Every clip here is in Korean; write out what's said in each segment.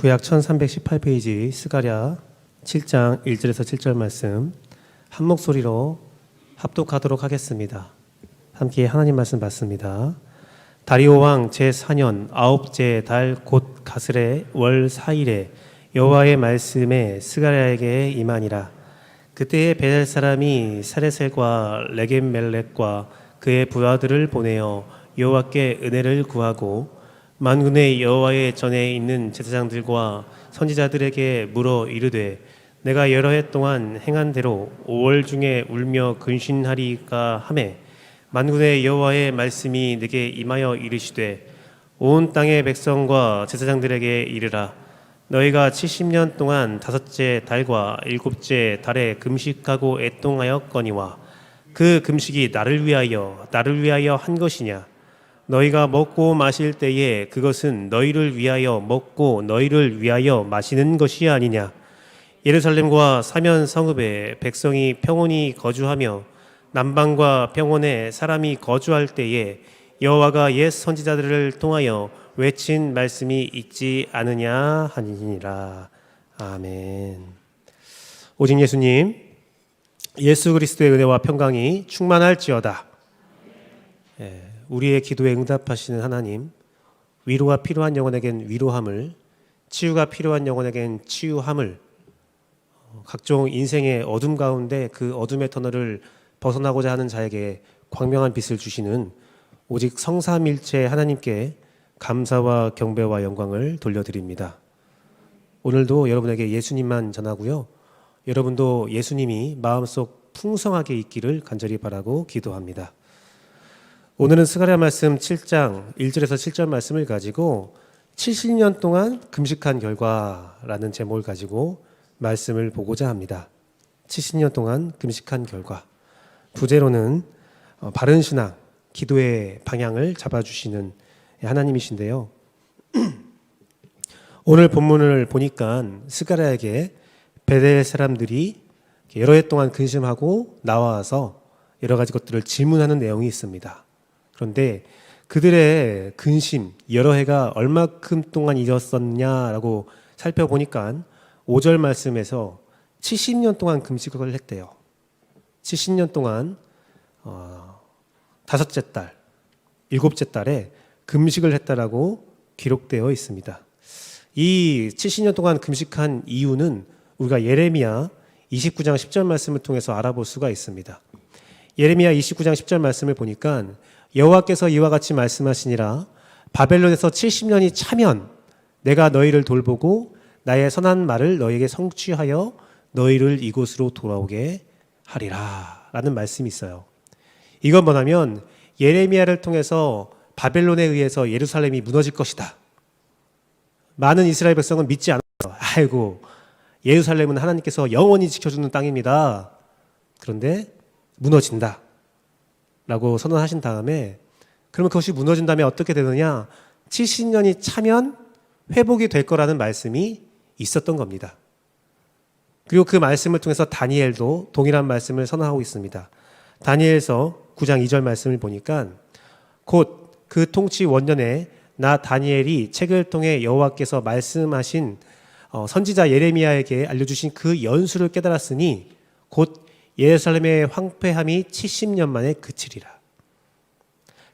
구약 1318페이지 스가랴 7장 1절에서 7절 말씀 한 목소리로 합독하도록 하겠습니다. 함께 하나님 말씀 받습니다. 다리오 왕 제4년 아홉째 달 곧 가슬의 월 4일에 여호와의 말씀에 스가랴에게 임하니라. 그때에 베델 사람이 사레셀과 레겜멜렉과 그의 부하들을 보내어 여호와께 은혜를 구하고 만군의 여호와의 전에 있는 제사장들과 선지자들에게 물어 이르되 내가 여러 해 동안 행한 대로 5월 중에 울며 근신하리까 하매 만군의 여호와의 말씀이 내게 임하여 이르시되 온 땅의 백성과 제사장들에게 이르라. 너희가 70년 동안 다섯째 달과 일곱째 달에 금식하고 애통하였거니와 그 금식이 나를 위하여 한 것이냐. 너희가 먹고 마실 때에 그것은 너희를 위하여 먹고 너희를 위하여 마시는 것이 아니냐. 예루살렘과 사면 성읍에 백성이 평온히 거주하며 남방과 평원에 사람이 거주할 때에 여호와가 옛 선지자들을 통하여 외친 말씀이 있지 않으냐 하니라. 아멘. 오직 예수님, 예수 그리스도의 은혜와 평강이 충만할지어다. 우리의 기도에 응답하시는 하나님, 위로가 필요한 영혼에겐 위로함을, 치유가 필요한 영혼에겐 치유함을, 각종 인생의 어둠 가운데 그 어둠의 터널을 벗어나고자 하는 자에게 광명한 빛을 주시는 오직 성삼일체 하나님께 감사와 경배와 영광을 돌려드립니다. 오늘도 여러분에게 예수님만 전하고요, 여러분도 예수님이 마음속 풍성하게 있기를 간절히 바라고 기도합니다. 오늘은 스가랴 말씀 7장 1절에서 7절 말씀을 가지고 70년 동안 금식한 결과라는 제목을 가지고 말씀을 보고자 합니다. 70년 동안 금식한 결과. 부제로는 바른 신앙, 기도의 방향을 잡아주시는 하나님이신데요. 오늘 본문을 보니까 스가랴에게 베델 사람들이 여러 해 동안 근심하고 나와서 여러 가지 것들을 질문하는 내용이 있습니다. 그런데 그들의 근심, 여러 해가 얼마큼 동안 있었었냐라고 살펴보니까 5절 말씀에서 70년 동안 금식을 했대요. 70년 동안 다섯째 달, 일곱째 달에 금식을 했다라고 기록되어 있습니다. 이 70년 동안 금식한 이유는 우리가 예레미야 29장 10절 말씀을 통해서 알아볼 수가 있습니다. 예레미야 29장 10절 말씀을 보니까 여호와께서 이와 같이 말씀하시니라. 바벨론에서 70년이 차면 내가 너희를 돌보고 나의 선한 말을 너희에게 성취하여 너희를 이곳으로 돌아오게 하리라 라는 말씀이 있어요. 이건 뭐냐면 예레미야를 통해서 바벨론에 의해서 예루살렘이 무너질 것이다. 많은 이스라엘 백성은 믿지 않았어요. 아이고, 예루살렘은 하나님께서 영원히 지켜주는 땅입니다. 그런데 무너진다 라고 선언하신 다음에, 그러면 그것이 무너진 다음에 어떻게 되느냐, 70년이 차면 회복이 될 거라는 말씀이 있었던 겁니다. 그리고 그 말씀을 통해서 다니엘도 동일한 말씀을 선언하고 있습니다. 다니엘서 9장 2절 말씀을 보니까 곧 그 통치 원년에 나 다니엘이 책을 통해 여호와께서 말씀하신 선지자 예레미야에게 알려주신 그 연수를 깨달았으니 곧 예루살렘의 황폐함이 70년 만에 그치리라.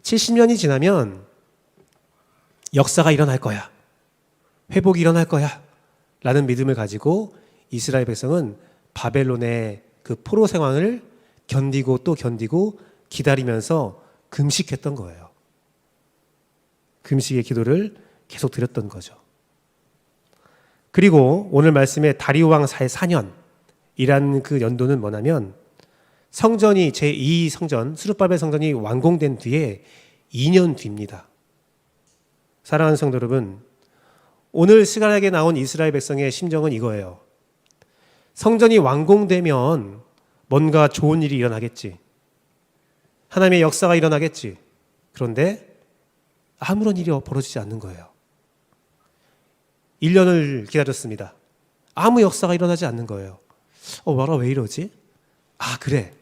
70년이 지나면 역사가 일어날 거야. 회복이 일어날 거야. 라는 믿음을 가지고 이스라엘 백성은 바벨론의 그 포로 상황을 견디고 또 견디고 기다리면서 금식했던 거예요. 금식의 기도를 계속 드렸던 거죠. 그리고 오늘 말씀에 다리오 왕 4년이라는 그 연도는 뭐냐면 성전이 제2성전 스룹바벨 성전이 완공된 뒤에 2년 뒤입니다. 사랑하는 성도 여러분, 오늘 스가랴에게 나온 이스라엘 백성의 심정은 이거예요. 성전이 완공되면 뭔가 좋은 일이 일어나겠지. 하나님의 역사가 일어나겠지. 그런데 아무런 일이 벌어지지 않는 거예요. 1년을 기다렸습니다. 아무 역사가 일어나지 않는 거예요. 뭐라 왜 이러지? 그래.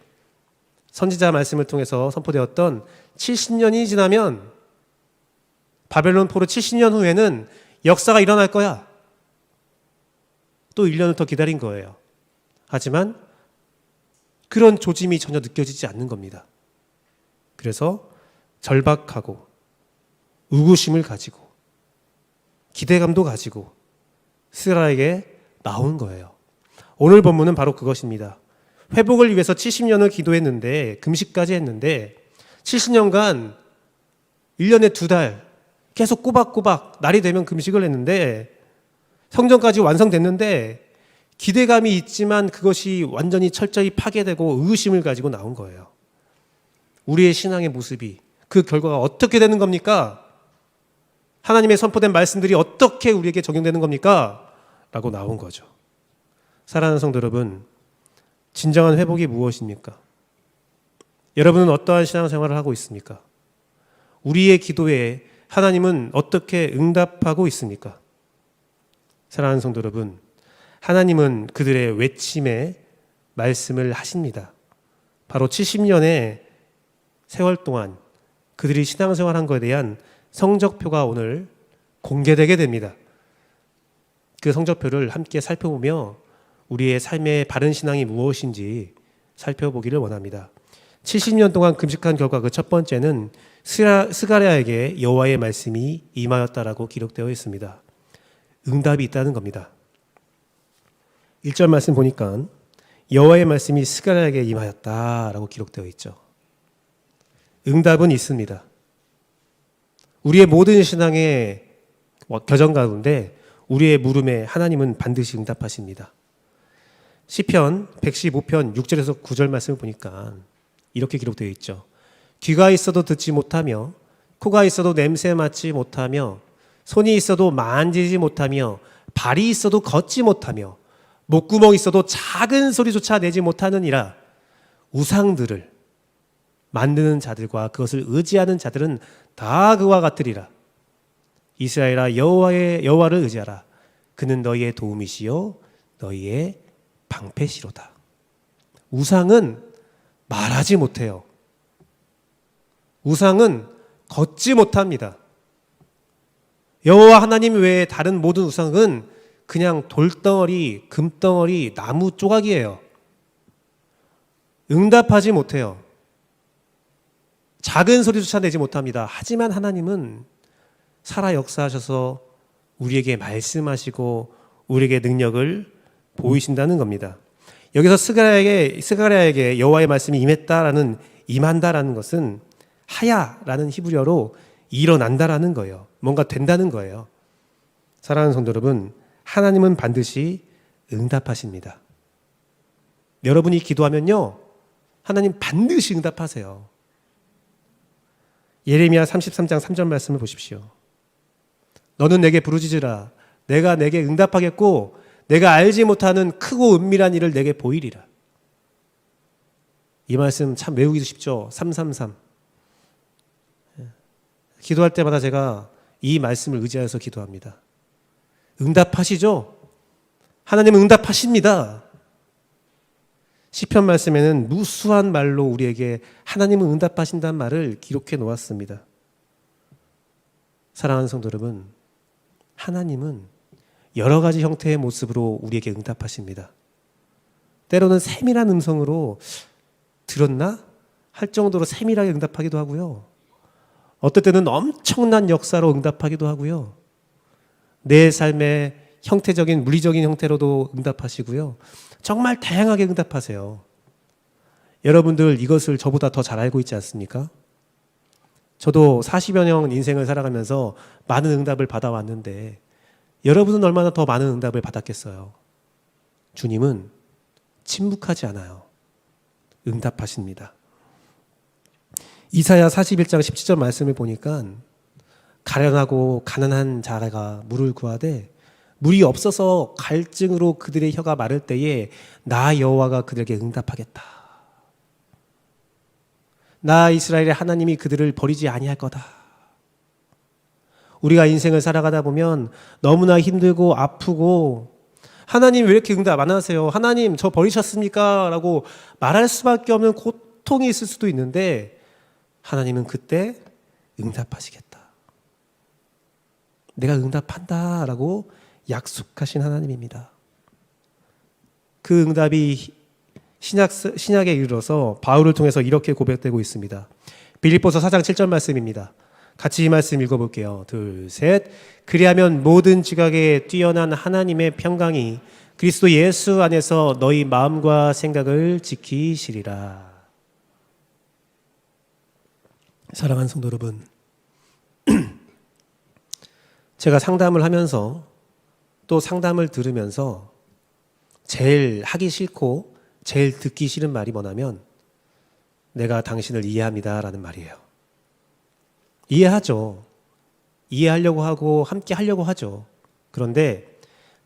선지자 말씀을 통해서 선포되었던 70년이 지나면 바벨론 포로 70년 후에는 역사가 일어날 거야. 또 1년을 더 기다린 거예요. 하지만 그런 조짐이 전혀 느껴지지 않는 겁니다. 그래서 절박하고 의구심을 가지고 기대감도 가지고 스가랴에게 나온 거예요. 오늘 본문은 바로 그것입니다. 회복을 위해서 70년을 기도했는데 금식까지 했는데 70년간 1년에 2달 계속 꼬박꼬박 날이 되면 금식을 했는데 성전까지 완성됐는데 기대감이 있지만 그것이 완전히 철저히 파괴되고 의심을 가지고 나온 거예요. 우리의 신앙의 모습이 그 결과가 어떻게 되는 겁니까? 하나님의 선포된 말씀들이 어떻게 우리에게 적용되는 겁니까? 라고 나온 거죠. 사랑하는 성도 여러분, 진정한 회복이 무엇입니까? 여러분은 어떠한 신앙생활을 하고 있습니까? 우리의 기도에 하나님은 어떻게 응답하고 있습니까? 사랑하는 성도 여러분, 하나님은 그들의 외침에 말씀을 하십니다. 바로 70년의 세월 동안 그들이 신앙생활한 것에 대한 성적표가 오늘 공개되게 됩니다. 그 성적표를 함께 살펴보며 우리의 삶의 바른 신앙이 무엇인지 살펴보기를 원합니다. 70년 동안 금식한 결과 그 첫 번째는 스가랴에게 여호와의 말씀이 임하였다라고 기록되어 있습니다. 응답이 있다는 겁니다. 1절 말씀 보니까 여호와의 말씀이 스가랴에게 임하였다라고 기록되어 있죠. 응답은 있습니다. 우리의 모든 신앙의 겨정 가운데 우리의 물음에 하나님은 반드시 응답하십니다. 시편 115편 6절에서 9절 말씀을 보니까 이렇게 기록되어 있죠. 귀가 있어도 듣지 못하며 코가 있어도 냄새 맡지 못하며 손이 있어도 만지지 못하며 발이 있어도 걷지 못하며 목구멍이 있어도 작은 소리조차 내지 못하느니라. 우상들을 만드는 자들과 그것을 의지하는 자들은 다 그와 같으리라. 이스라엘아 여호와를 의지하라. 그는 너희의 도움이시요 너희의 방패시로다. 우상은 말하지 못해요. 우상은 걷지 못합니다. 여호와 하나님 외에 다른 모든 우상은 그냥 돌덩어리, 금덩어리, 나무 조각이에요. 응답하지 못해요. 작은 소리조차 내지 못합니다. 하지만 하나님은 살아 역사하셔서 우리에게 말씀하시고 우리에게 능력을 보이신다는 겁니다. 여기서 스가랴에게 여호와의 말씀이 임한다라는 것은 하야라는 히브리어로 일어난다라는 거예요. 뭔가 된다는 거예요. 사랑하는 성도 여러분, 하나님은 반드시 응답하십니다. 여러분이 기도하면요, 하나님 반드시 응답하세요. 예레미야 33장 3절 말씀을 보십시오. 너는 내게 부르짖으라. 내가 내게 응답하겠고 내가 알지 못하는 크고 은밀한 일을 내게 보이리라. 이 말씀 참 외우기도 쉽죠. 333. 기도할 때마다 제가 이 말씀을 의지하여서 기도합니다. 응답하시죠? 하나님은 응답하십니다. 시편 말씀에는 무수한 말로 우리에게 하나님은 응답하신다는 말을 기록해 놓았습니다. 사랑하는 성도 여러분, 하나님은 여러 가지 형태의 모습으로 우리에게 응답하십니다. 때로는 세밀한 음성으로 들었나? 할 정도로 세밀하게 응답하기도 하고요. 어떨 때는 엄청난 역사로 응답하기도 하고요. 내 삶의 형태적인 물리적인 형태로도 응답하시고요. 정말 다양하게 응답하세요. 여러분들 이것을 저보다 더 잘 알고 있지 않습니까? 저도 40여 년 인생을 살아가면서 많은 응답을 받아왔는데 여러분은 얼마나 더 많은 응답을 받았겠어요? 주님은 침묵하지 않아요. 응답하십니다. 이사야 41장 17절 말씀을 보니까 가련하고 가난한 자가 물을 구하되 물이 없어서 갈증으로 그들의 혀가 마를 때에 나 여호와가 그들에게 응답하겠다. 나 이스라엘의 하나님이 그들을 버리지 아니할 거다. 우리가 인생을 살아가다 보면 너무나 힘들고 아프고 하나님 왜 이렇게 응답 안 하세요? 하나님 저 버리셨습니까? 라고 말할 수밖에 없는 고통이 있을 수도 있는데 하나님은 그때 응답하시겠다. 내가 응답한다 라고 약속하신 하나님입니다. 그 응답이 신약에 이르러서 바울을 통해서 이렇게 고백되고 있습니다. 빌립보서 4장 7절 말씀입니다. 같이 이 말씀 읽어볼게요. 둘, 셋. 그리하면 모든 지각에 뛰어난 하나님의 평강이 그리스도 예수 안에서 너희 마음과 생각을 지키시리라. 사랑하는 성도 여러분, 제가 상담을 하면서 또 상담을 들으면서 제일 하기 싫고 제일 듣기 싫은 말이 뭐냐면 내가 당신을 이해합니다라는 말이에요. 이해하죠. 이해하려고 하고 함께 하려고 하죠. 그런데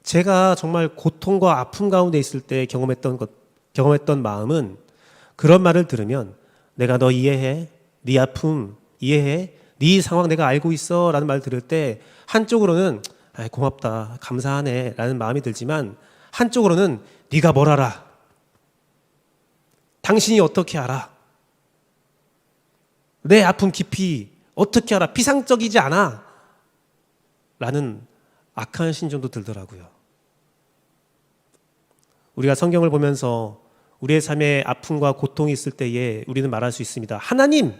제가 정말 고통과 아픔 가운데 있을 때 경험했던 마음은 그런 말을 들으면 내가 너 이해해, 네 아픔 이해해, 네 상황 내가 알고 있어 라는 말 들을 때 한쪽으로는 고맙다, 감사하네 라는 마음이 들지만 한쪽으로는 네가 뭘 알아? 당신이 어떻게 알아? 내 아픔 깊이 어떻게 알아? 피상적이지 않아? 라는 악한 심정도 들더라고요. 우리가 성경을 보면서 우리의 삶에 아픔과 고통이 있을 때에 우리는 말할 수 있습니다. 하나님,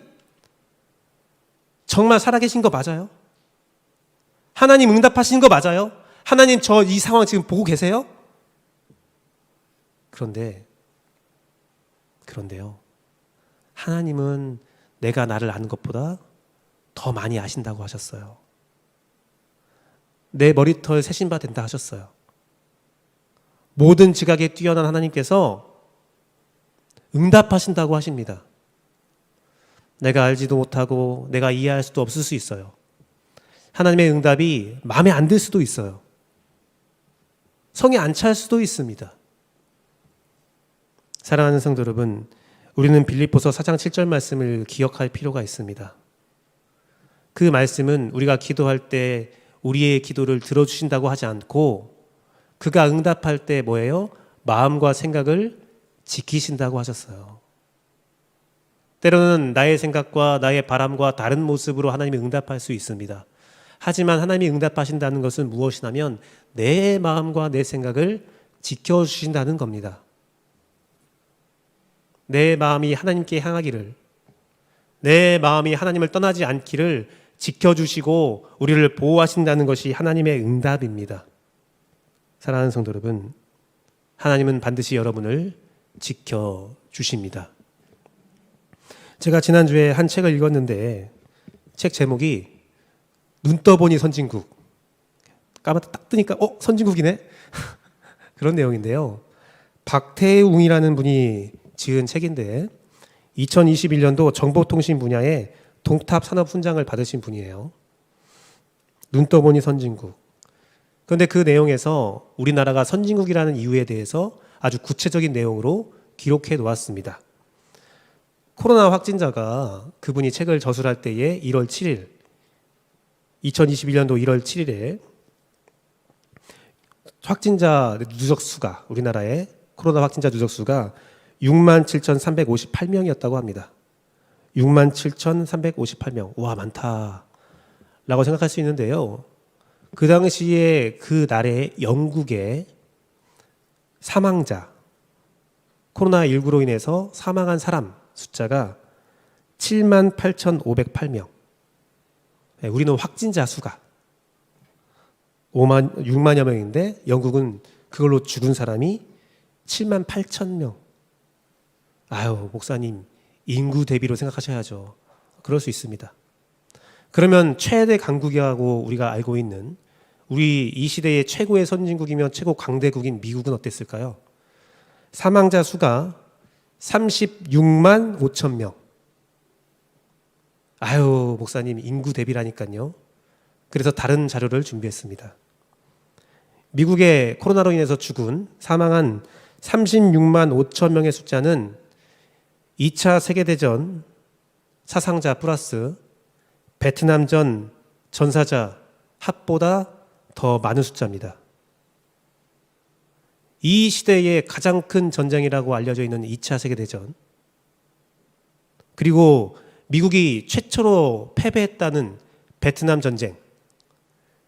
정말 살아계신 거 맞아요? 하나님 응답하신 거 맞아요? 하나님 저 이 상황 지금 보고 계세요? 그런데요. 하나님은 내가 나를 아는 것보다 더 많이 아신다고 하셨어요. 내 머리털 세신바 된다 하셨어요. 모든 지각에 뛰어난 하나님께서 응답하신다고 하십니다. 내가 알지도 못하고 내가 이해할 수도 없을 수 있어요. 하나님의 응답이 마음에 안 들 수도 있어요. 성에 안 찰 수도 있습니다. 사랑하는 성도 여러분, 우리는 빌립보서 4장 7절 말씀을 기억할 필요가 있습니다. 그 말씀은 우리가 기도할 때 우리의 기도를 들어주신다고 하지 않고 그가 응답할 때 뭐예요? 마음과 생각을 지키신다고 하셨어요. 때로는 나의 생각과 나의 바람과 다른 모습으로 하나님이 응답할 수 있습니다. 하지만 하나님이 응답하신다는 것은 무엇이냐면 내 마음과 내 생각을 지켜주신다는 겁니다. 내 마음이 하나님께 향하기를, 내 마음이 하나님을 떠나지 않기를 지켜주시고 우리를 보호하신다는 것이 하나님의 응답입니다. 사랑하는 성도 여러분, 하나님은 반드시 여러분을 지켜주십니다. 제가 지난주에 한 책을 읽었는데 책 제목이 눈 떠보니 선진국. 까맣게 딱 뜨니까 선진국이네? 그런 내용인데요. 박태웅이라는 분이 지은 책인데 2021년도 정보통신 분야에 동탑 산업 훈장을 받으신 분이에요. 눈 떠보니 선진국. 그런데 그 내용에서 우리나라가 선진국이라는 이유에 대해서 아주 구체적인 내용으로 기록해 놓았습니다. 코로나 확진자가 그분이 책을 저술할 때에 1월 7일 2021년도 1월 7일에 확진자 누적수가 우리나라의 코로나 확진자 누적수가 67,358명이었다고 합니다. 67,358명. 와, 많다라고 생각할 수 있는데요. 그 당시에 그 날에 영국의 사망자, 코로나19로 인해서 사망한 사람 숫자가 78,508명. 우리는 확진자 수가 6만여 명인데 영국은 그걸로 죽은 사람이 78,000명. 아유, 목사님, 인구 대비로 생각하셔야죠. 그럴 수 있습니다. 그러면 최대 강국이라고 우리가 알고 있는 우리 이 시대의 최고의 선진국이며 최고 강대국인 미국은 어땠을까요? 사망자 수가 36만 5천 명. 아유, 목사님, 인구 대비라니까요. 그래서 다른 자료를 준비했습니다. 미국의 코로나로 인해서 죽은 사망한 36만 5천 명의 숫자는 2차 세계대전 사상자 플러스 베트남전 전사자 합보다 더 많은 숫자입니다. 이 시대의 가장 큰 전쟁이라고 알려져 있는 2차 세계대전, 그리고 미국이 최초로 패배했다는 베트남 전쟁,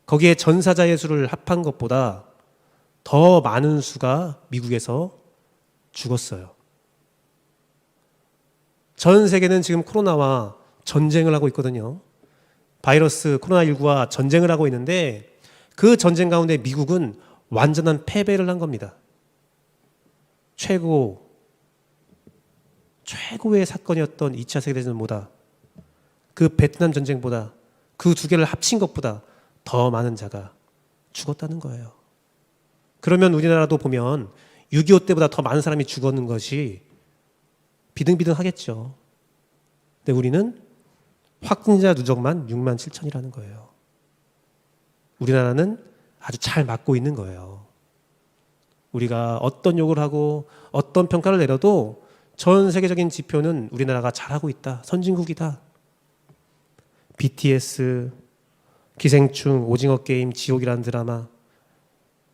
거기에 전사자의 수를 합한 것보다 더 많은 수가 미국에서 죽었어요. 전 세계는 지금 코로나와 전쟁을 하고 있거든요. 바이러스 코로나19와 전쟁을 하고 있는데 그 전쟁 가운데 미국은 완전한 패배를 한 겁니다. 최고의 사건이었던 2차 세계대전보다, 그 베트남 전쟁보다, 그 두 개를 합친 것보다 더 많은 자가 죽었다는 거예요. 그러면 우리나라도 보면 6.25 때보다 더 많은 사람이 죽었는 것이 비등비등하겠죠. 근데 우리는 확진자 누적만 6만 7천이라는 거예요. 우리나라는 아주 잘 맞고 있는 거예요. 우리가 어떤 욕을 하고 어떤 평가를 내려도 전 세계적인 지표는 우리나라가 잘하고 있다. 선진국이다. BTS, 기생충, 오징어 게임, 지옥이라는 드라마.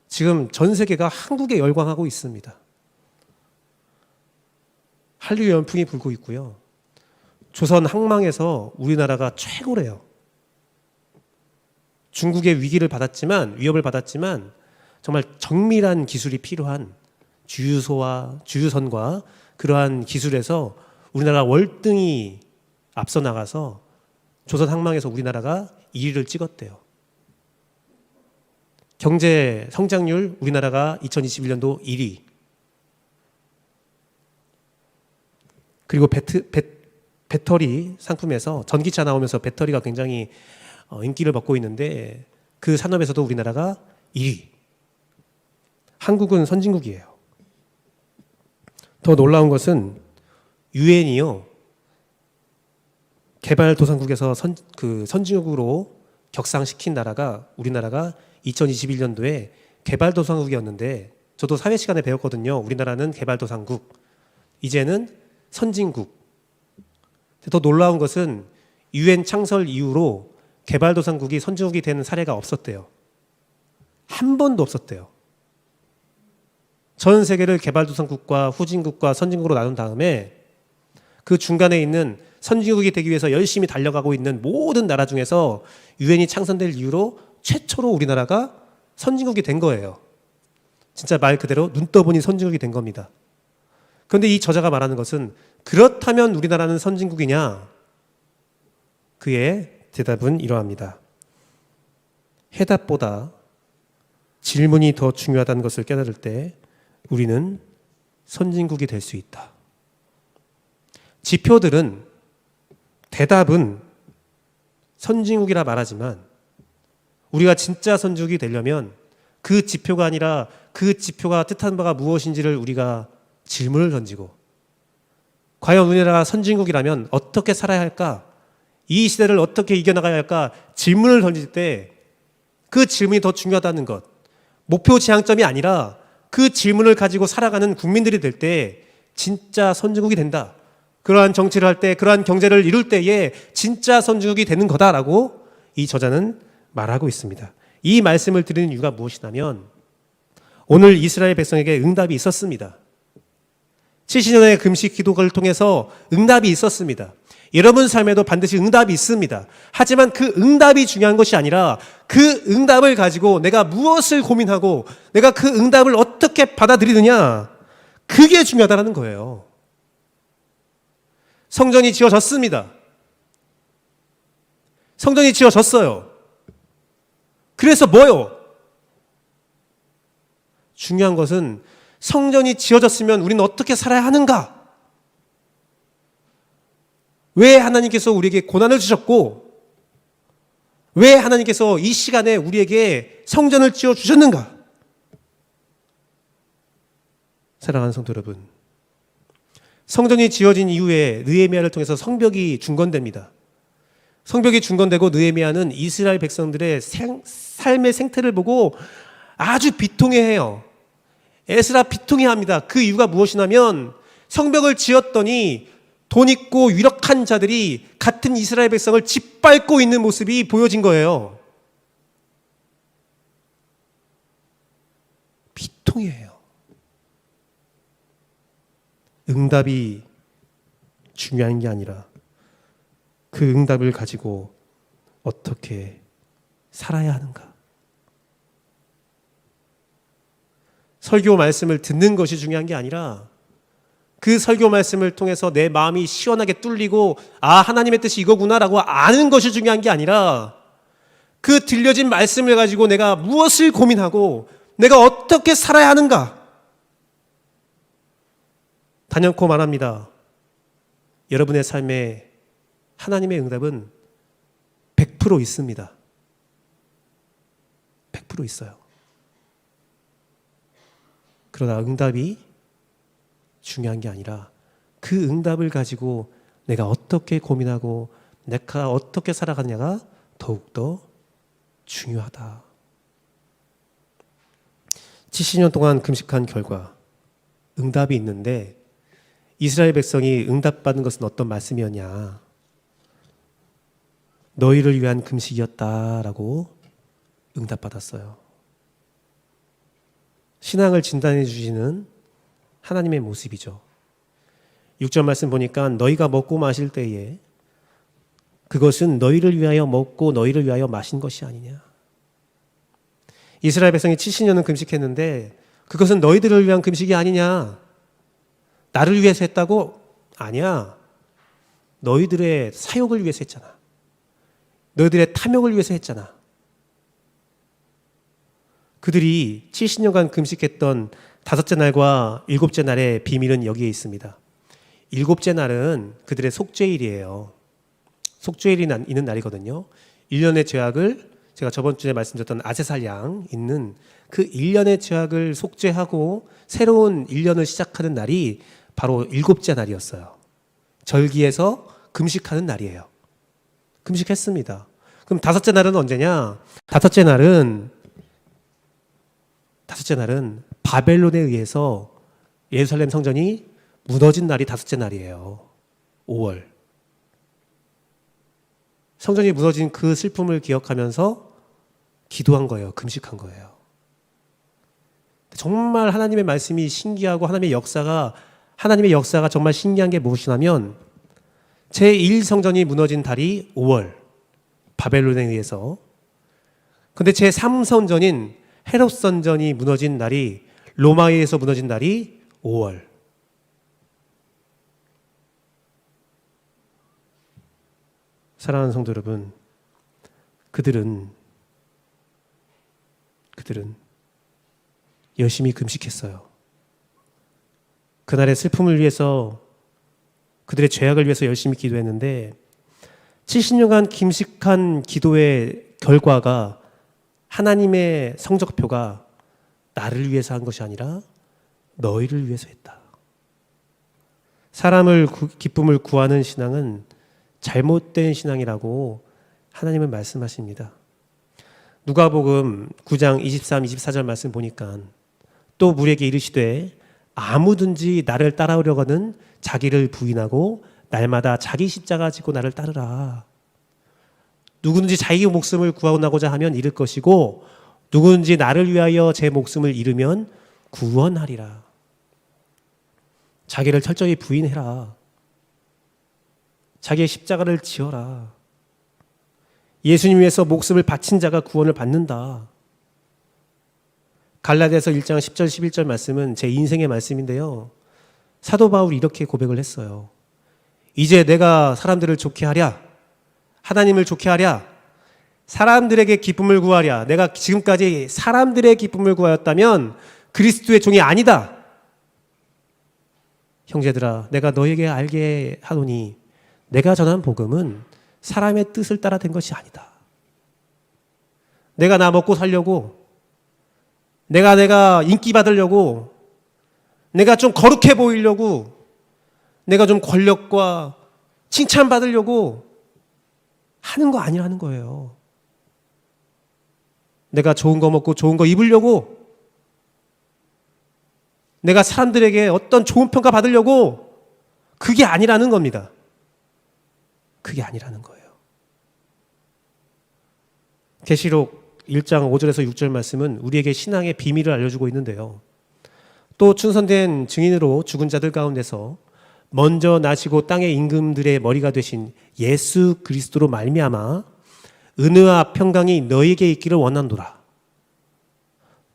지금 전 세계가 한국에 열광하고 있습니다. 한류 연풍이 불고 있고요. 조선 항망에서 우리나라가 최고래요. 중국의 위협을 받았지만 정말 정밀한 기술이 필요한 주유선과 그러한 기술에서 우리나라 월등히 앞서 나가서 조선 항망에서 우리나라가 1위를 찍었대요. 경제 성장률 우리나라가 2021년도 1위. 그리고 배터리 상품에서 전기차 나오면서 배터리가 굉장히 인기를 받고 있는데 그 산업에서도 우리나라가 1위. 한국은 선진국이에요. 더 놀라운 것은 유엔이요. 개발도상국에서 선진국으로 격상시킨 나라가 우리나라가 2021년도에 개발도상국이었는데 저도 사회 시간에 배웠거든요. 우리나라는 개발도상국, 이제는 선진국. 더 놀라운 것은 유엔 창설 이후로 개발도상국이 선진국이 되는 사례가 없었대요. 한 번도 없었대요. 전 세계를 개발도상국과 후진국과 선진국으로 나눈 다음에 그 중간에 있는 선진국이 되기 위해서 열심히 달려가고 있는 모든 나라 중에서 유엔이 창설될 이후로 최초로 우리나라가 선진국이 된 거예요. 진짜 말 그대로 눈 떠보니 선진국이 된 겁니다. 그런데 이 저자가 말하는 것은 그렇다면 우리나라는 선진국이냐? 그의 대답은 이러합니다. 해답보다 질문이 더 중요하다는 것을 깨달을 때 우리는 선진국이 될 수 있다. 지표들은, 대답은 선진국이라 말하지만 우리가 진짜 선진국이 되려면 그 지표가 아니라 그 지표가 뜻하는 바가 무엇인지를 우리가 질문을 던지고, 과연 우리나라가 선진국이라면 어떻게 살아야 할까? 이 시대를 어떻게 이겨나가야 할까? 질문을 던질 때 그 질문이 더 중요하다는 것, 목표 지향점이 아니라 그 질문을 가지고 살아가는 국민들이 될 때 진짜 선진국이 된다. 그러한 정치를 할 때, 그러한 경제를 이룰 때에 진짜 선진국이 되는 거다라고 이 저자는 말하고 있습니다. 이 말씀을 드리는 이유가 무엇이냐면 오늘 이스라엘 백성에게 응답이 있었습니다. 70년의 금식 기도를 통해서 응답이 있었습니다. 여러분 삶에도 반드시 응답이 있습니다. 하지만 그 응답이 중요한 것이 아니라 그 응답을 가지고 내가 무엇을 고민하고 내가 그 응답을 어떻게 받아들이느냐, 그게 중요하다는 거예요. 성전이 지어졌습니다. 성전이 지어졌어요. 그래서 뭐요? 중요한 것은 성전이 지어졌으면 우리는 어떻게 살아야 하는가? 왜 하나님께서 우리에게 고난을 주셨고 왜 하나님께서 이 시간에 우리에게 성전을 지어 주셨는가? 사랑하는 성도 여러분, 성전이 지어진 이후에 느헤미야를 통해서 성벽이 중건됩니다. 성벽이 중건되고 느헤미야는 이스라엘 백성들의 삶의 생태를 보고 아주 비통해해요. 에스라 비통해합니다. 그 이유가 무엇이냐면 성벽을 지었더니 돈 있고 유력한 자들이 같은 이스라엘 백성을 짓밟고 있는 모습이 보여진 거예요. 비통해해요. 응답이 중요한 게 아니라 그 응답을 가지고 어떻게 살아야 하는가. 설교 말씀을 듣는 것이 중요한 게 아니라 그 설교 말씀을 통해서 내 마음이 시원하게 뚫리고 하나님의 뜻이 이거구나라고 아는 것이 중요한 게 아니라 그 들려진 말씀을 가지고 내가 무엇을 고민하고 내가 어떻게 살아야 하는가. 단연코 말합니다. 여러분의 삶에 하나님의 응답은 100% 있습니다. 100% 있어요. 그러나 응답이 중요한 게 아니라 그 응답을 가지고 내가 어떻게 고민하고 내가 어떻게 살아가느냐가 더욱더 중요하다. 70년 동안 금식한 결과 응답이 있는데 이스라엘 백성이 응답받은 것은 어떤 말씀이었냐? 너희를 위한 금식이었다라고 응답받았어요. 신앙을 진단해 주시는 하나님의 모습이죠. 6절 말씀 보니까 너희가 먹고 마실 때에 그것은 너희를 위하여 먹고 너희를 위하여 마신 것이 아니냐. 이스라엘 백성이 70년은 금식했는데 그것은 너희들을 위한 금식이 아니냐. 나를 위해서 했다고? 아니야. 너희들의 사욕을 위해서 했잖아. 너희들의 탐욕을 위해서 했잖아. 그들이 70년간 금식했던 5째 날과 7째 날의 비밀은 여기에 있습니다. 7째 날은 그들의 속죄일이에요. 속죄일이 있는 날이거든요. 1년의 죄악을 제가 저번 주에 말씀드렸던 아세살 양 있는 그 1년의 죄악을 속죄하고 새로운 1년을 시작하는 날이 바로 7째 날이었어요. 절기에서 금식하는 날이에요. 금식했습니다. 그럼 5째 날은 언제냐? 5째 날은 바벨론에 의해서 예루살렘 성전이 무너진 날이 5째 날이에요. 5월. 성전이 무너진 그 슬픔을 기억하면서 기도한 거예요. 금식한 거예요. 정말 하나님의 말씀이 신기하고 하나님의 역사가 정말 신기한 게 무엇이냐면 제1성전이 무너진 달이 5월 바벨론에 의해서, 근데 제3성전인 헤롯 성전이 무너진 날이 로마에 의해서 무너진 날이 5월. 사랑하는 성도 여러분, 그들은 열심히 금식했어요. 그날의 슬픔을 위해서, 그들의 죄악을 위해서 열심히 기도했는데 70년간 금식한 기도의 결과가, 하나님의 성적표가 나를 위해서 한 것이 아니라 너희를 위해서 했다. 사람을 기쁨을 구하는 신앙은 잘못된 신앙이라고 하나님은 말씀하십니다. 누가복음 9장 23, 24절 말씀 보니까 또 무리에게 이르시되 아무든지 나를 따라오려거든 자기를 부인하고 날마다 자기 십자가 지고 나를 따르라. 누구든지 자기 목숨을 구하고자 하면 잃을 것이고 누구든지 나를 위하여 제 목숨을 잃으면 구원하리라. 자기를 철저히 부인해라. 자기의 십자가를 지어라. 예수님 위해서 목숨을 바친 자가 구원을 받는다. 갈라디아서 1장 10절 11절 말씀은 제 인생의 말씀인데요. 사도 바울이 이렇게 고백을 했어요. 이제 내가 사람들을 좋게 하랴, 하나님을 좋게 하랴, 사람들에게 기쁨을 구하랴. 내가 지금까지 사람들의 기쁨을 구하였다면 그리스도의 종이 아니다. 형제들아, 내가 너에게 알게 하노니 내가 전한 복음은 사람의 뜻을 따라 된 것이 아니다. 내가 나 먹고 살려고, 내가 인기 받으려고, 내가 좀 거룩해 보이려고, 내가 좀 권력과 칭찬받으려고 하는 거 아니라는 거예요. 내가 좋은 거 먹고 좋은 거 입으려고, 내가 사람들에게 어떤 좋은 평가 받으려고, 그게 아니라는 겁니다. 그게 아니라는 거예요. 계시록 1장 5절에서 6절 말씀은 우리에게 신앙의 비밀을 알려주고 있는데요. 또 충성된 증인으로 죽은 자들 가운데서 먼저 나시고 땅의 임금들의 머리가 되신 예수 그리스도로 말미암아 은혜와 평강이 너희에게 있기를 원하노라.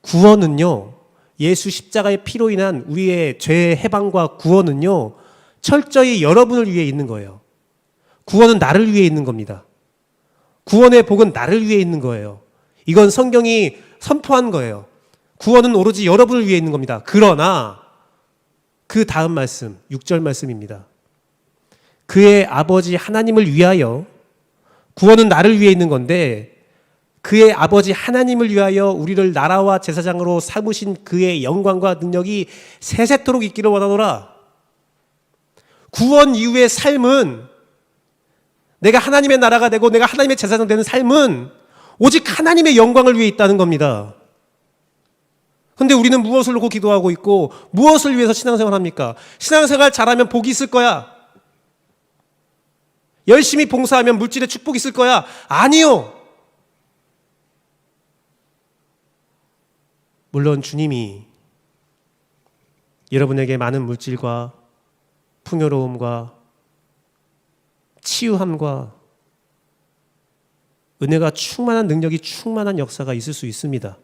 구원은요, 예수 십자가의 피로 인한 우리의 죄 해방과 구원은요, 철저히 여러분을 위해 있는 거예요. 구원은 나를 위해 있는 겁니다. 구원의 복은 나를 위해 있는 거예요. 이건 성경이 선포한 거예요. 구원은 오로지 여러분을 위해 있는 겁니다. 그러나 그 다음 말씀, 6절 말씀입니다. 그의 아버지 하나님을 위하여, 구원은 나를 위해 있는 건데 그의 아버지 하나님을 위하여 우리를 나라와 제사장으로 삼으신 그의 영광과 능력이 세세토록 있기를 원하노라. 구원 이후의 삶은, 내가 하나님의 나라가 되고 내가 하나님의 제사장 되는 삶은 오직 하나님의 영광을 위해 있다는 겁니다. 그런데 우리는 무엇을 놓고 기도하고 있고 무엇을 위해서 신앙생활 합니까? 신앙생활 잘하면 복이 있을 거야. 열심히 봉사하면 물질의 축복이 있을 거야. 아니요. 물론 주님이 여러분에게 많은 물질과 풍요로움과 치유함과 은혜가 충만한 능력이 충만한 역사가 있을 수 있습니다.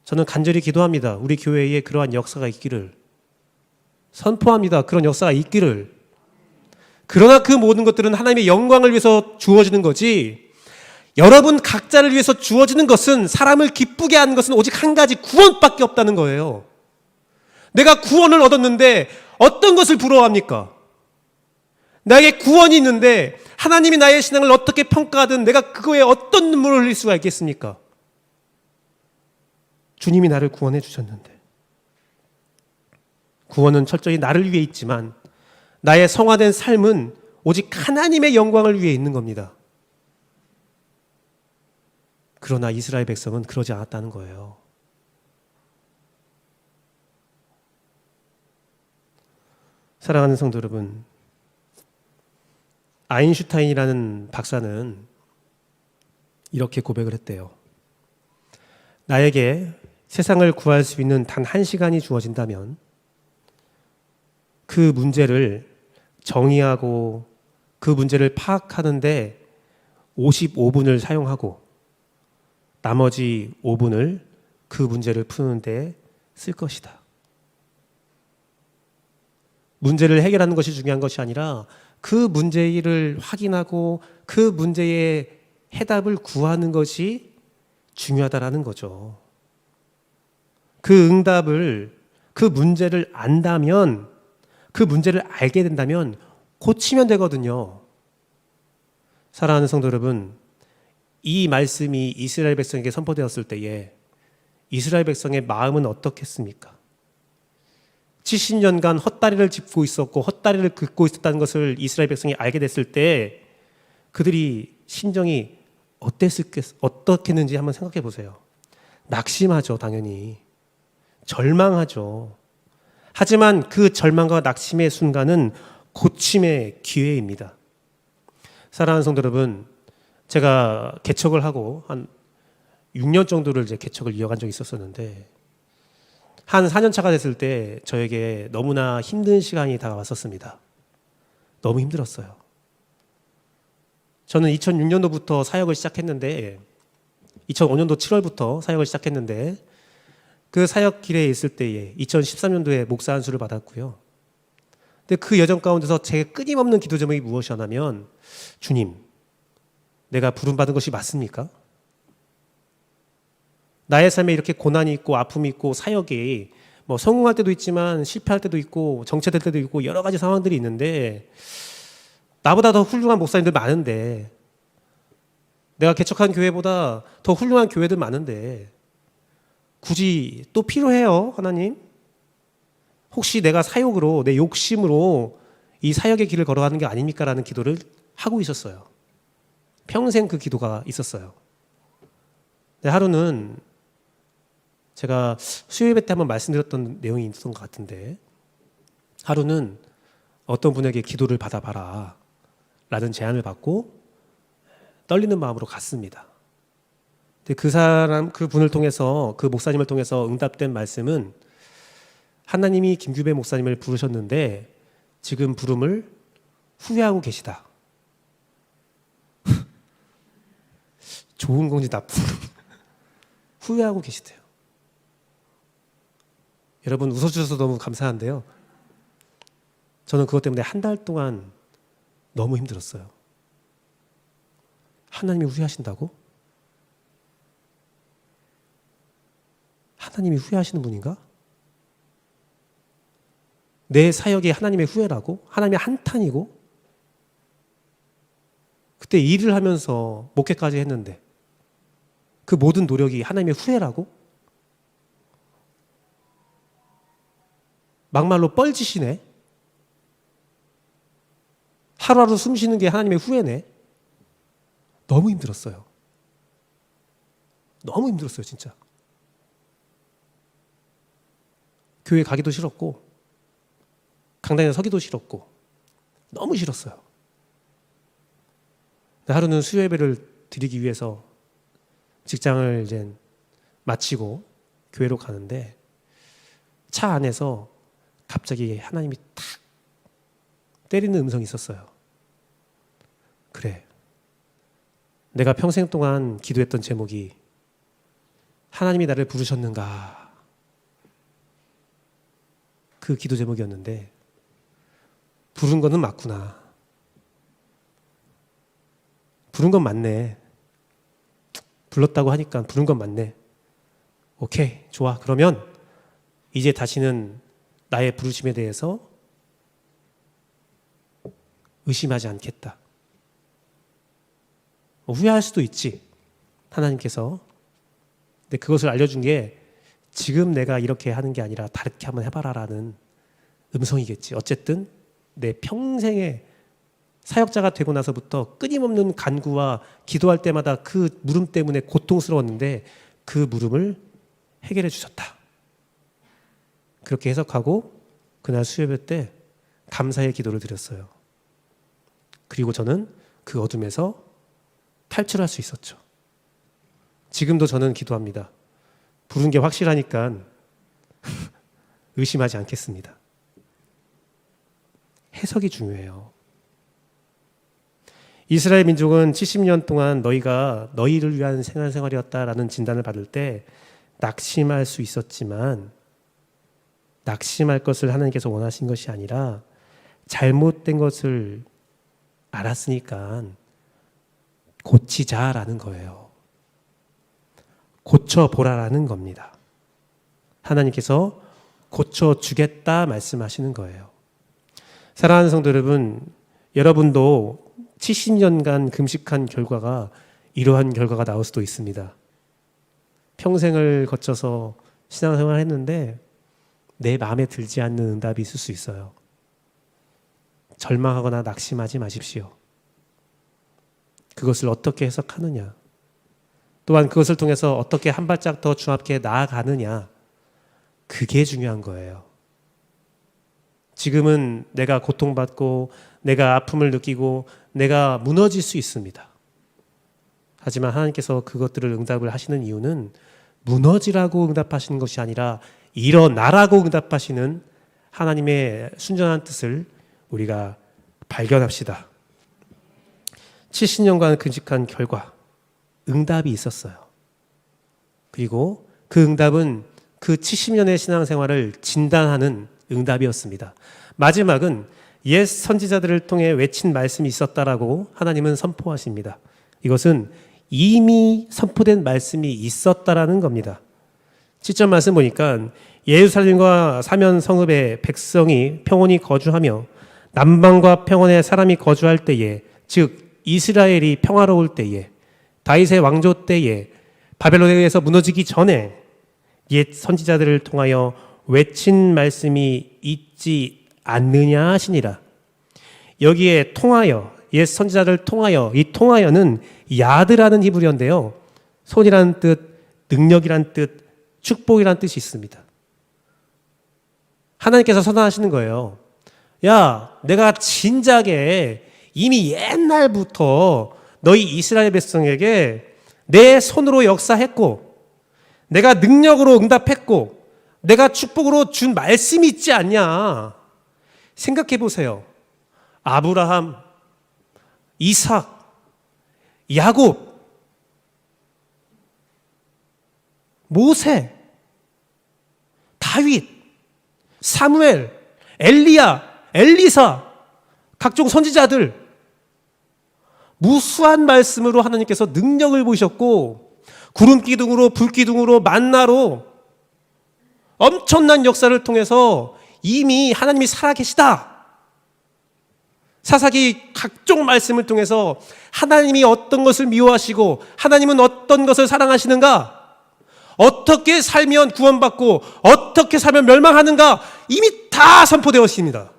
저는 간절히 기도합니다. 우리 교회에 그러한 역사가 있기를, 선포합니다. 그런 역사가 있기를. 그러나 그 모든 것들은 하나님의 영광을 위해서 주어지는 거지, 여러분 각자를 위해서 주어지는 것은, 사람을 기쁘게 하는 것은 오직 한 가지, 구원밖에 없다는 거예요. 내가 구원을 얻었는데 어떤 것을 부러워합니까? 나에게 구원이 있는데 하나님이 나의 신앙을 어떻게 평가하든 내가 그거에 어떤 눈물을 흘릴 수가 있겠습니까? 주님이 나를 구원해 주셨는데. 구원은 철저히 나를 위해 있지만 나의 성화된 삶은 오직 하나님의 영광을 위해 있는 겁니다. 그러나 이스라엘 백성은 그러지 않았다는 거예요. 사랑하는 성도 여러분, 아인슈타인이라는 박사는 이렇게 고백을 했대요. 나에게 세상을 구할 수 있는 단 1시간이 주어진다면 그 문제를 정의하고 그 문제를 파악하는데 55분을 사용하고 나머지 5분을 그 문제를 푸는데 쓸 것이다. 문제를 해결하는 것이 중요한 것이 아니라 그 문제를 확인하고 그 문제의 해답을 구하는 것이 중요하다라는 거죠. 그 응답을, 그 문제를 안다면, 그 문제를 알게 된다면 고치면 되거든요. 사랑하는 성도 여러분, 이 말씀이 이스라엘 백성에게 선포되었을 때에 이스라엘 백성의 마음은 어떻겠습니까? 70년간 헛다리를 짚고 있었고 헛다리를 긋고 있었다는 것을 이스라엘 백성이 알게 됐을 때 그들이 심정이 어떻겠는지 한번 생각해 보세요. 낙심하죠, 당연히. 절망하죠. 하지만 그 절망과 낙심의 순간은 고침의 기회입니다. 사랑하는 성도 여러분, 제가 개척을 하고 한 6년 정도를 이제 개척을 이어간 적이 있었었는데 한 4년 차가 됐을 때 저에게 너무나 힘든 시간이 다가왔었습니다. 너무 힘들었어요. 저는 2006년도부터 사역을 시작했는데 2005년도 7월부터 사역을 시작했는데 그 사역 길에 있을 때에 2013년도에 목사 안수를 받았고요. 근데 그 여정 가운데서 제가 끊임없는 기도 제목이 무엇이었냐면, 주님, 내가 부름받은 것이 맞습니까? 나의 삶에 이렇게 고난이 있고 아픔이 있고 사역이 뭐 성공할 때도 있지만 실패할 때도 있고 정체될 때도 있고 여러 가지 상황들이 있는데 나보다 더 훌륭한 목사님들 많은데, 내가 개척한 교회보다 더 훌륭한 교회들 많은데 굳이 또 필요해요, 하나님? 혹시 내가 사욕으로, 내 욕심으로 이 사역의 길을 걸어가는 게 아닙니까? 라는 기도를 하고 있었어요. 평생 그 기도가 있었어요. 근데 하루는 제가 수요예배 때 한번 말씀드렸던 내용이 있었던 것 같은데, 하루는 어떤 분에게 기도를 받아봐라 라는 제안을 받고 떨리는 마음으로 갔습니다. 근데 그 분을 통해서, 그 목사님을 통해서 응답된 말씀은, 하나님이 김규배 목사님을 부르셨는데 지금 부름을 후회하고 계시다. 좋은 건지 나쁜 건지 후회하고 계시대요. 여러분 웃어주셔서 너무 감사한데요. 저는 그것 때문에 한 달 동안 너무 힘들었어요. 하나님이 후회하신다고? 하나님이 후회하시는 분인가? 내 사역이 하나님의 후회라고? 하나님의 한탄이고? 그때 일을 하면서 목회까지 했는데 그 모든 노력이 하나님의 후회라고? 막말로 뻘짓이네. 하루하루 숨 쉬는 게 하나님의 후회네. 너무 힘들었어요. 너무 힘들었어요, 진짜. 교회 가기도 싫었고 강단에 서기도 싫었고 너무 싫었어요. 하루는 수요 예배를 드리기 위해서 직장을 이제 마치고 교회로 가는데 차 안에서 갑자기 하나님이 탁 때리는 음성이 있었어요. 그래, 내가 평생 동안 기도했던 제목이 하나님이 나를 부르셨는가, 그 기도 제목이었는데 부른 거는 맞구나. 부른 건 맞네. 불렀다고 하니까 부른 건 맞네. 오케이, 좋아. 그러면 이제 다시는 나의 부르심에 대해서 의심하지 않겠다. 후회할 수도 있지, 하나님께서. 근데 그것을 알려준 게 지금 내가 이렇게 하는 게 아니라 다르게 한번 해봐라라는 음성이겠지. 어쨌든 내 평생의 사역자가 되고 나서부터 끊임없는 간구와 기도할 때마다 그 물음 때문에 고통스러웠는데 그 물음을 해결해 주셨다. 그렇게 해석하고 그날 수요예배 때 감사의 기도를 드렸어요. 그리고 저는 그 어둠에서 탈출할 수 있었죠. 지금도 저는 기도합니다. 부른 게 확실하니까 의심하지 않겠습니다. 해석이 중요해요. 이스라엘 민족은 70년 동안 너희가 너희를 위한 생활이었다라는 진단을 받을 때 낙심할 수 있었지만 낙심할 것을 하나님께서 원하신 것이 아니라 잘못된 것을 알았으니까 고치자라는 거예요. 고쳐보라라는 겁니다. 하나님께서 고쳐주겠다 말씀하시는 거예요. 사랑하는 성도 여러분, 여러분도 70년간 금식한 결과가 이러한 결과가 나올 수도 있습니다. 평생을 거쳐서 신앙생활을 했는데 내 마음에 들지 않는 응답이 있을 수 있어요. 절망하거나 낙심하지 마십시오. 그것을 어떻게 해석하느냐, 또한 그것을 통해서 어떻게 한 발짝 더 주 앞에 나아가느냐, 그게 중요한 거예요. 지금은 내가 고통받고 내가 아픔을 느끼고 내가 무너질 수 있습니다. 하지만 하나님께서 그것들을 응답을 하시는 이유는 무너지라고 응답하시는 것이 아니라 일어나라고 응답하시는 하나님의 순전한 뜻을 우리가 발견합시다. 70년간 금식한 결과 응답이 있었어요. 그리고 그 응답은 그 70년의 신앙생활을 진단하는 응답이었습니다. 마지막은 옛 선지자들을 통해 외친 말씀이 있었다라고 하나님은 선포하십니다. 이것은 이미 선포된 말씀이 있었다라는 겁니다. 7절 말씀 보니까 예루살렘과 사면 성읍에 백성이 평온히 거주하며 남방과 평원에 사람이 거주할 때에, 즉 이스라엘이 평화로울 때에, 다윗의 왕조 때에, 바벨론에 의해서 무너지기 전에 옛 선지자들을 통하여 외친 말씀이 있지 않느냐 하시니라. 여기에 통하여, 옛 선지자를 통하여, 이 통하여는 야드라는 히브리어인데요, 손이라는 뜻, 능력이라는 뜻, 축복이라는 뜻이 있습니다. 하나님께서 선언하시는 거예요. 야, 내가 진작에 이미 옛날부터 너희 이스라엘 백성에게 내 손으로 역사했고 내가 능력으로 응답했고 내가 축복으로 준 말씀이 있지 않냐. 생각해 보세요. 아브라함, 이삭, 야곱, 모세, 다윗, 사무엘, 엘리야, 엘리사, 각종 선지자들 무수한 말씀으로 하나님께서 능력을 보이셨고 구름 기둥으로 불 기둥으로 만나로 엄청난 역사를 통해서 이미 하나님이 살아계시다. 사사기 각종 말씀을 통해서 하나님이 어떤 것을 미워하시고 하나님은 어떤 것을 사랑하시는가, 어떻게 살면 구원받고 어떻게 살면 멸망하는가 이미 다 선포되어 있습니다.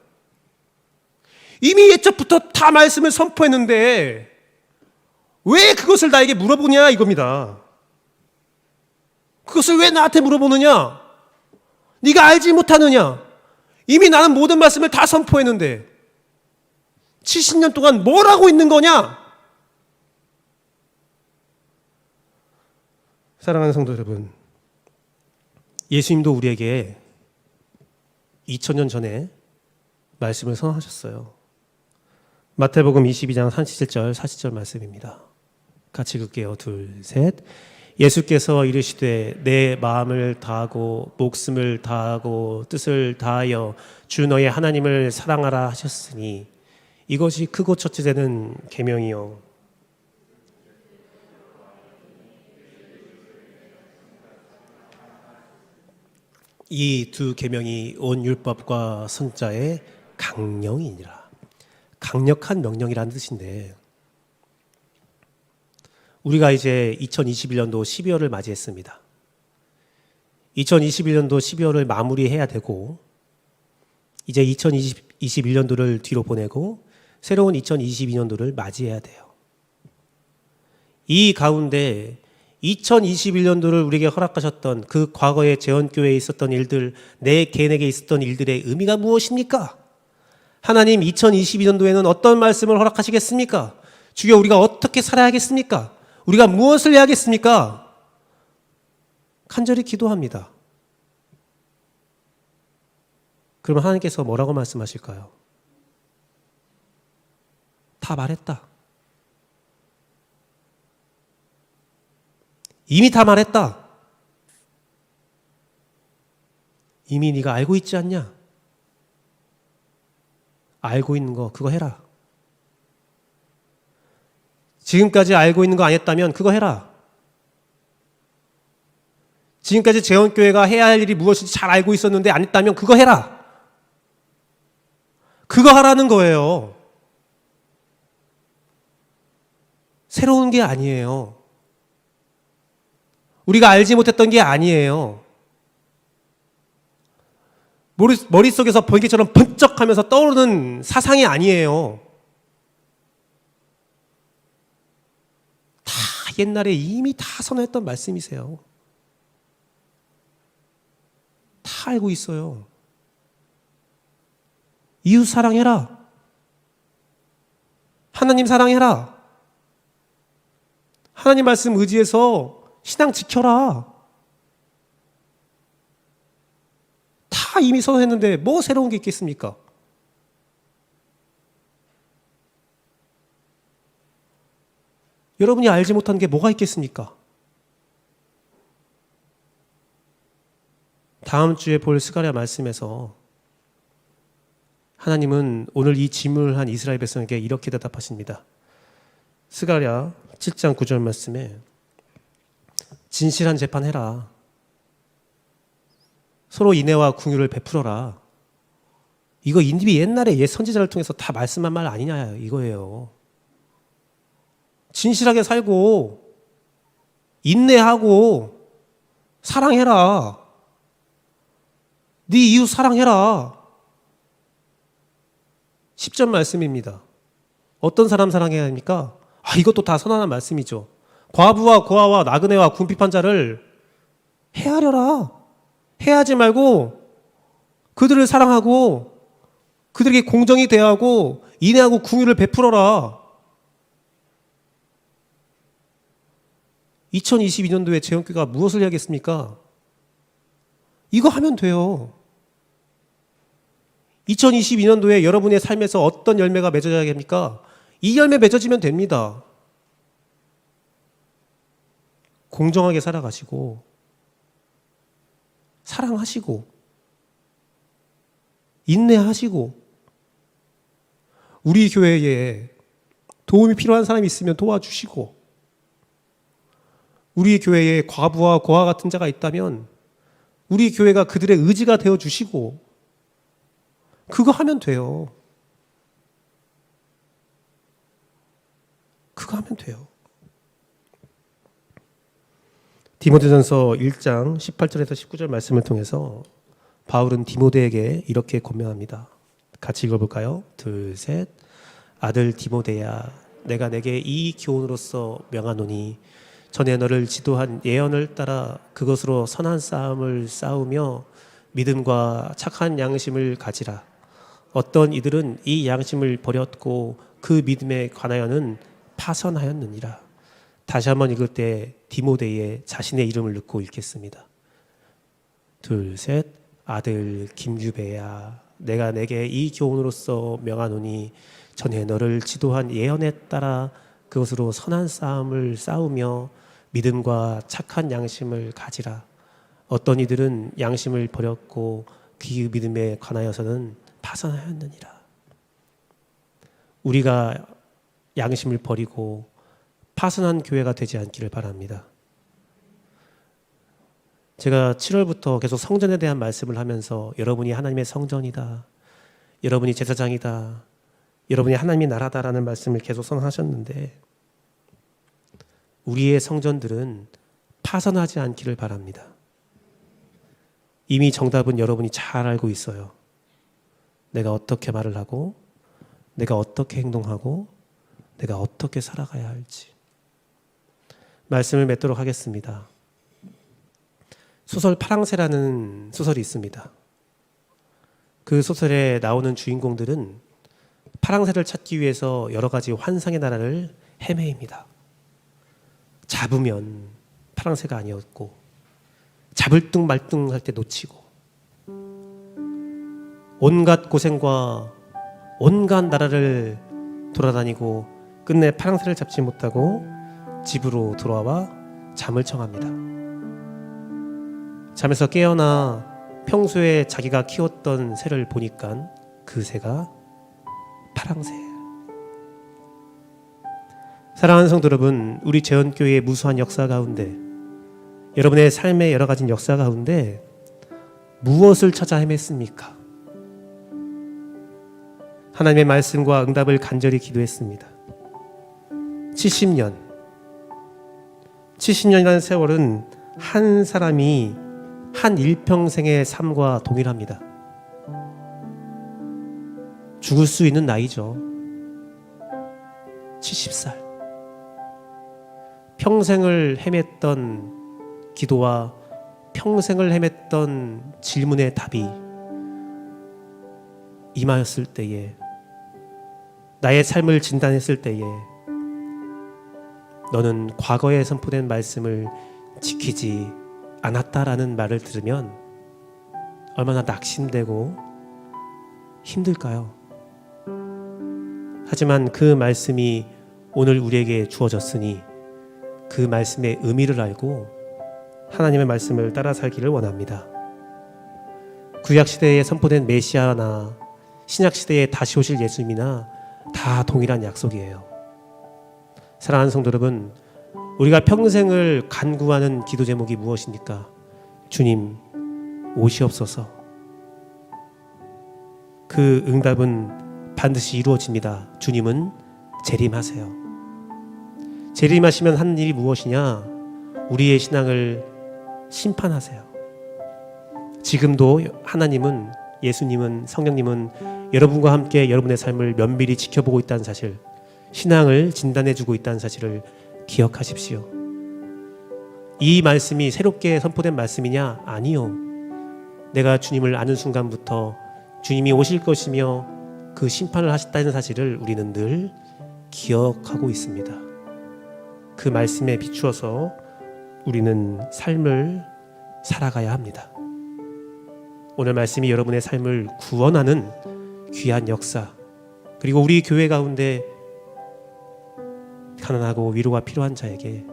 이미 예적부터 다 말씀을 선포했는데 왜 그것을 나에게 물어보냐 이겁니다. 그것을 왜 나한테 물어보느냐? 네가 알지 못하느냐? 이미 나는 모든 말씀을 다 선포했는데 70년 동안 뭘 하고 있는 거냐? 사랑하는 성도 여러분, 예수님도 우리에게 2000년 전에 말씀을 선하셨어요. 마태복음 22장 37절 40절 말씀입니다. 같이 읽을게요. 둘, 셋. 예수께서 이르시되 내 마음을 다하고 목숨을 다하고 뜻을 다하여 주 너의 하나님을 사랑하라 하셨으니 이것이 크고 첫째 되는 계명이요 이 두 계명이 온 율법과 선자의 강령이니라. 강력한 명령이라는 뜻인데 우리가 이제 2021년도 12월을 맞이했습니다. 2021년도 12월을 마무리해야 되고 이제 2021년도를 뒤로 보내고 새로운 2022년도를 맞이해야 돼요. 이 가운데 2021년도를 우리에게 허락하셨던 그 과거의 재원교회에 있었던 일들, 내 개인에게 있었던 일들의 의미가 무엇입니까? 하나님 2022년도에는 어떤 말씀을 허락하시겠습니까? 주여 우리가 어떻게 살아야겠습니까? 우리가 무엇을 해야겠습니까? 간절히 기도합니다. 그러면 하나님께서 뭐라고 말씀하실까요? 다 말했다. 이미 다 말했다. 이미 네가 알고 있지 않냐? 알고 있는 거 그거 해라. 지금까지 알고 있는 거 안 했다면 그거 해라. 지금까지 재원교회가 해야 할 일이 무엇인지 잘 알고 있었는데 안 했다면 그거 해라. 그거 하라는 거예요. 새로운 게 아니에요. 우리가 알지 못했던 게 아니에요. 머릿속에서 번개처럼 번쩍하면서 떠오르는 사상이 아니에요. 다 옛날에 이미 다 선언했던 말씀이세요. 다 알고 있어요. 이웃 사랑해라. 하나님 사랑해라. 하나님 말씀 의지해서 신앙 지켜라. 다 이미 선언했는데 뭐 새로운 게 있겠습니까? 여러분이 알지 못한 게 뭐가 있겠습니까? 다음 주에 볼 스가랴 말씀에서 하나님은 오늘 이 질문을 한 이스라엘 백성에게 이렇게 대답하십니다. 스가랴 7장 9절 말씀에 진실한 재판해라. 서로 인애와 긍휼을 베풀어라. 이거 이미 옛날에 옛 선지자를 통해서 다 말씀한 말 아니냐 이거예요. 진실하게 살고 인내하고 사랑해라. 네 이웃 사랑해라. 10절 말씀입니다. 어떤 사람 사랑해야 합니까? 이것도 다 선언한 말씀이죠. 과부와 고아와 나그네와 궁핍한 자를 헤아려라. 해하지 말고 그들을 사랑하고 그들에게 공정히 대하고 인애하고 긍휼을 베풀어라. 2022년도에 재원교회가 무엇을 해야겠습니까? 이거 하면 돼요. 2022년도에 여러분의 삶에서 어떤 열매가 맺어져야 합니까? 이 열매 맺어지면 됩니다. 공정하게 살아가시고 사랑하시고 인내하시고, 우리 교회에 도움이 필요한 사람이 있으면 도와주시고, 우리 교회에 과부와 고아 같은 자가 있다면 우리 교회가 그들의 의지가 되어주시고, 그거 하면 돼요. 그거 하면 돼요. 디모데전서 1장 18절에서 19절 말씀을 통해서 바울은 디모데에게 이렇게 권면합니다. 같이 읽어볼까요? 둘, 셋. 아들 디모데야, 내가 내게 이 교훈으로서 명하노니 전에 너를 지도한 예언을 따라 그것으로 선한 싸움을 싸우며 믿음과 착한 양심을 가지라. 어떤 이들은 이 양심을 버렸고 그 믿음에 관하여는 파선하였느니라. 다시 한번 읽을 때 디모데의 자신의 이름을 넣고 읽겠습니다. 둘, 셋. 아들 김유배야, 내가 내게 이 교훈으로서 명하노니 전에 너를 지도한 예언에 따라 그것으로 선한 싸움을 싸우며 믿음과 착한 양심을 가지라. 어떤 이들은 양심을 버렸고 그 믿음에 관하여서는 파선하였느니라. 우리가 양심을 버리고 파선한 교회가 되지 않기를 바랍니다. 제가 7월부터 계속 성전에 대한 말씀을 하면서 여러분이 하나님의 성전이다, 여러분이 제사장이다, 여러분이 하나님의 나라다라는 말씀을 계속 선언하셨는데, 우리의 성전들은 파선하지 않기를 바랍니다. 이미 정답은 여러분이 잘 알고 있어요. 내가 어떻게 말을 하고, 내가 어떻게 행동하고, 내가 어떻게 살아가야 할지. 말씀을 맺도록 하겠습니다. 소설 파랑새라는 소설이 있습니다. 그 소설에 나오는 주인공들은 파랑새를 찾기 위해서 여러 가지 환상의 나라를 헤매입니다. 잡으면 파랑새가 아니었고, 잡을 둥 말 둥 할 때 놓치고, 온갖 고생과 온갖 나라를 돌아다니고 끝내 파랑새를 잡지 못하고 집으로 돌아와 잠을 청합니다. 잠에서 깨어나 평소에 자기가 키웠던 새를 보니까 그 새가 파랑새예요. 사랑하는 성도 여러분, 우리 재헌교회의 무수한 역사 가운데, 여러분의 삶의 여러 가지 역사 가운데 무엇을 찾아 헤맸습니까? 하나님의 말씀과 응답을 간절히 기도했습니다. 70년이라는 세월은 한 사람이 한 일평생의 삶과 동일합니다. 죽을 수 있는 나이죠. 70살. 평생을 헤맸던 기도와 평생을 헤맸던 질문의 답이 임하였을 때에, 나의 삶을 진단했을 때에 너는 과거에 선포된 말씀을 지키지 않았다라는 말을 들으면 얼마나 낙심되고 힘들까요? 하지만 그 말씀이 오늘 우리에게 주어졌으니 그 말씀의 의미를 알고 하나님의 말씀을 따라 살기를 원합니다. 구약시대에 선포된 메시아나 신약시대에 다시 오실 예수님이나 다 동일한 약속이에요. 사랑하는 성도 여러분, 우리가 평생을 간구하는 기도 제목이 무엇입니까? 주님, 오시옵소서. 그 응답은 반드시 이루어집니다. 주님은 재림하세요. 재림하시면 하는 일이 무엇이냐? 우리의 신앙을 심판하세요. 지금도 하나님은, 예수님은, 성령님은 여러분과 함께 여러분의 삶을 면밀히 지켜보고 있다는 사실, 신앙을 진단해주고 있다는 사실을 기억하십시오. 이 말씀이 새롭게 선포된 말씀이냐? 아니요. 내가 주님을 아는 순간부터 주님이 오실 것이며 그 심판을 하셨다는 사실을 우리는 늘 기억하고 있습니다. 그 말씀에 비추어서 우리는 삶을 살아가야 합니다. 오늘 말씀이 여러분의 삶을 구원하는 귀한 역사, 그리고 우리 교회 가운데 가난하고 위로가 필요한 자에게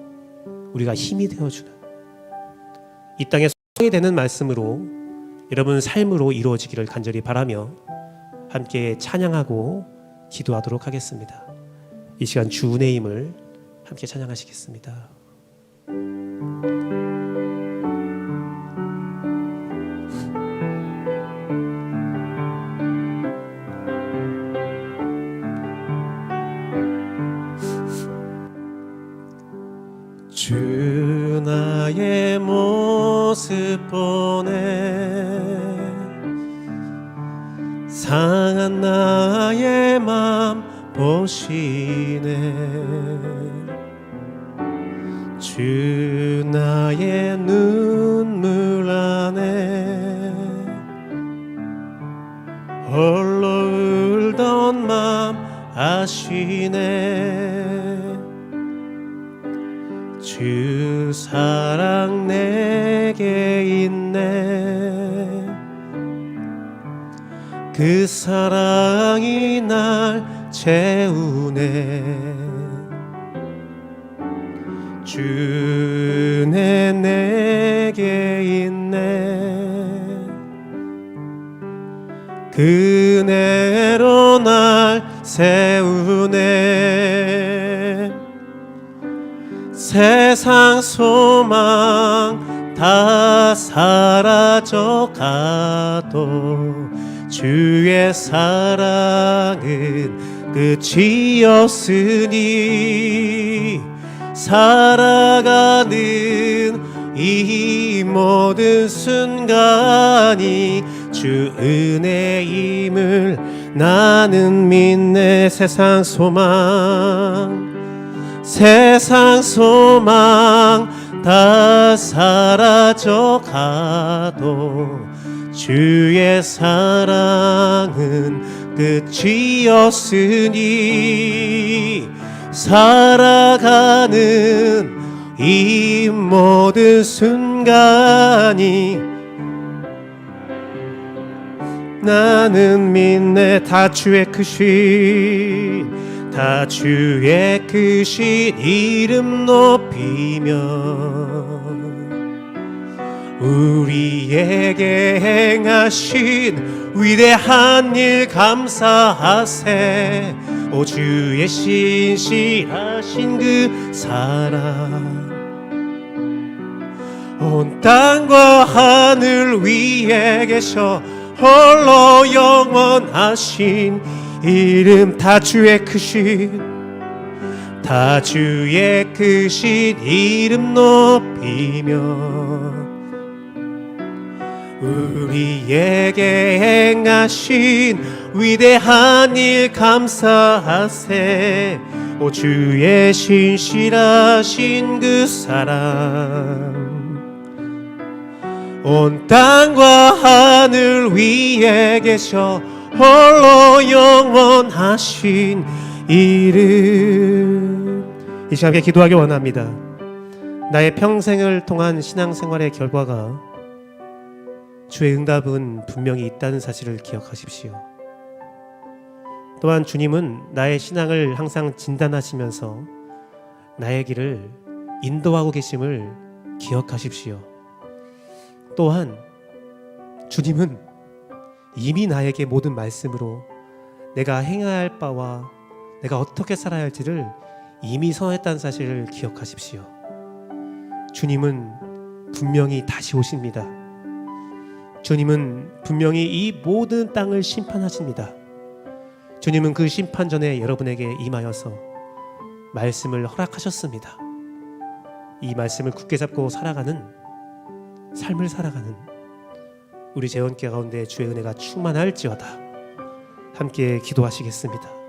우리가 힘이 되어주는, 이 땅에 소망이 되는 말씀으로 여러분 삶으로 이루어지기를 간절히 바라며 함께 찬양하고 기도하도록 하겠습니다. 이 시간 주의 힘을 함께 찬양하시겠습니다. 주 나의 모습 보네 상한 나의 맘 보시네 주 나의 눈물 안에 홀로 울던 맘 아시네 주 사랑 내게 있네 그 사랑이 날 채우네 주네 내게 있네 그네로 날 세우네 세상 소망 다 사라져 가도 주의 사랑은 끝이 없으니 살아가는 이 모든 순간이 주 은혜임을 나는 믿네 세상 소망 다 사라져 가도 주의 사랑은 끝이 없으니 살아가는 이 모든 순간이 나는 믿네 다 주의 크신 이름 높이며 우리에게 행하신 위대한 일 감사하세 오 주의 신실하신 그 사랑 온 땅과 하늘 위에 계셔 홀로 영원하신 이름 다 주의 크신 이름 높이며 우리에게 행하신 위대한 일 감사하세 오 주의 신실하신 그 사랑 온 땅과 하늘 위에 계셔 홀로 영원하신 이름 이 시간에 기도하기 원합니다. 나의 평생을 통한 신앙생활의 결과가 주의 응답은 분명히 있다는 사실을 기억하십시오. 또한 주님은 나의 신앙을 항상 진단하시면서 나의 길을 인도하고 계심을 기억하십시오. 또한 주님은 이미 나에게 모든 말씀으로 내가 행해야 할 바와 내가 어떻게 살아야 할지를 이미 선언했다는 사실을 기억하십시오. 주님은 분명히 다시 오십니다. 주님은 분명히 이 모든 땅을 심판하십니다. 주님은 그 심판 전에 여러분에게 임하여서 말씀을 허락하셨습니다. 이 말씀을 굳게 잡고 살아가는 삶을 살아가는 우리 재원교 가운데 주의 은혜가 충만할지어다. 함께 기도하시겠습니다.